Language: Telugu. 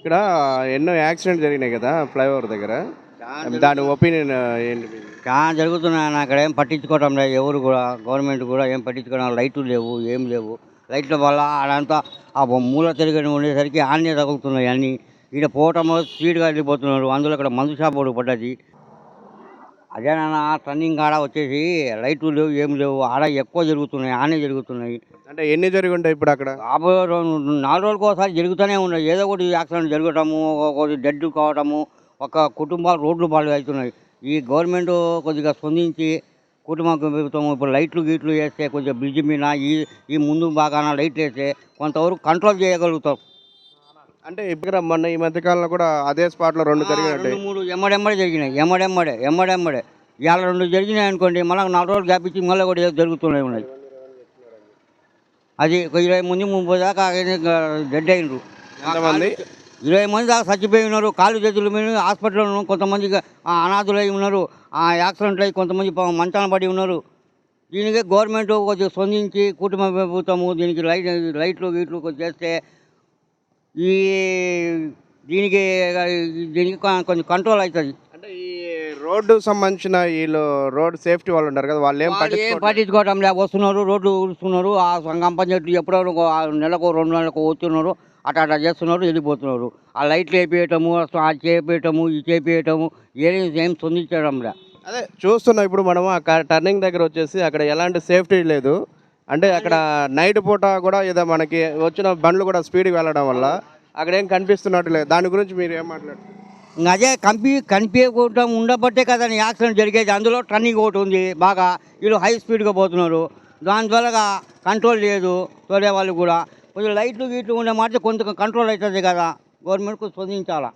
ఇక్కడ ఎన్నో యాక్సిడెంట్ జరిగినాయి కదా ఫ్లైఓవర్ దగ్గర. దాని ఒపీనియన్ ఏంటి మీది? చాలా జరుగుతున్నాయన్న. అక్కడ ఏం పట్టించుకోవడం లేదు ఎవరు కూడా. గవర్నమెంట్ కూడా ఏం పట్టించుకోవడం, లైట్లు లేవు, ఏం లేవు. లైట్ల వల్ల అదంతా ఆ మూల తిరిగి ఉండేసరికి ఆన్నే తగులుతున్నాయి అన్నీ. ఈడ పోవటము స్పీడ్గా వెళ్ళిపోతున్నారు. అందులో ఇక్కడ మందు షాప్ ఒకటి పడ్డది. అదేనన్న టర్నింగ్ కాడ వచ్చేసి లైట్లు లేవు, ఏం లేవు. ఆడ ఎక్కువ జరుగుతున్నాయి, ఆనే జరుగుతున్నాయి. అంటే ఎన్ని జరిగి ఉంటాయి ఇప్పుడు అక్కడ? కాబోయే 4 రోజులకు ఒకసారి జరుగుతూనే ఉన్నాయి. ఏదో ఒకటి యాక్సిడెంట్ జరగటము, ఒకటి డెడ్ కావటము, ఒక కుటుంబాలు రోడ్లు బాగా అవుతున్నాయి. ఈ గవర్నమెంట్ కొద్దిగా స్పందించి కుటుంబ ప్రభుత్వం ఇప్పుడు లైట్లు గీట్లు వేస్తే కొంచెం బ్రిడ్జి మీద ఈ ముందు బాగా లైట్లు వేస్తే కొంతవరకు కంట్రోల్ చేయగలుగుతాం. అంటే ఇప్పుడు మొన్న ఈ మధ్య కాలంలో కూడా అదే స్పాట్లో 2 జరిగినట్టు. 2, 3 ఎమ్మడెమ్మడే జరిగినాయి. ఎమ్మడెమ్మడే ఇవాళ 2 జరిగినాయి అనుకోండి, మళ్ళీ 4 రోజులు గ్యాప్ ఇచ్చి మళ్ళీ కూడా జరుగుతూనే ఉన్నాయి. అది 20 మంది 30 దాకా డెడ్ అయినరు. ఎంతమంది? 20 మంది దాకా చచ్చిపోయి ఉన్నారు. కాళ్ళు చేతులు మీద హాస్పిటల్లో కొంతమంది అనాథులై ఉన్నారు. ఆ యాక్సిడెంట్లు అయి కొంతమంది మంచాన పడి ఉన్నారు. దీనికి గవర్నమెంట్ కొంచెం స్పందించి కుటుంబ ప్రభుత్వము దీనికి లైట్లు గీట్లు కొంచెం చేస్తే ఈ దీనికి దీనికి కొంచెం కంట్రోల్ అవుతుంది. అంటే ఈ రోడ్డు సంబంధించిన వీళ్ళు రోడ్ సేఫ్టీ వాళ్ళు ఉంటారు కదా, వాళ్ళు ఏం పట్టించుకోవటం లేదు. వస్తున్నారు, రోడ్లు ఊడుస్తున్నారు. ఆ సంఘం పంచాయతీ ఎప్పుడో నెలకు 2 నెలలకు వస్తున్నారు, అట్లా చేస్తున్నారు, వెళ్ళిపోతున్నారు. ఆ లైట్లు వేపేయటము, ఆ చేపేయటము, ఈ చేపేయటము ఏం స్పందించడం లే. అదే చూస్తున్నాం ఇప్పుడు మనం ఆ టర్నింగ్ దగ్గర వచ్చేసి అక్కడ ఎలాంటి సేఫ్టీ లేదు. అంటే అక్కడ నైట్ పూట కూడా ఏదో మనకి వచ్చిన బండ్లు కూడా స్పీడ్గా వెళ్ళడం వల్ల అక్కడ ఏం కనిపిస్తున్నట్టు లేదు. దాని గురించి మీరు ఏం మాట్లాడుతున్నారు? అదే కనిపించకుండా ఉండబట్టే కదా యాక్సిడెంట్ జరిగేది. అందులో టర్నింగ్ ఒకటి ఉంది బాగా, వీళ్ళు హై స్పీడ్గా పోతున్నారు. దాని ద్వారా కంట్రోల్ లేదు తోలే వాళ్ళు కూడా. కొంచెం లైట్లు గీట్లు ఉండే మాట కొంత కంట్రోల్ అవుతుంది కదా, గవర్నమెంట్కు స్పందించాలా.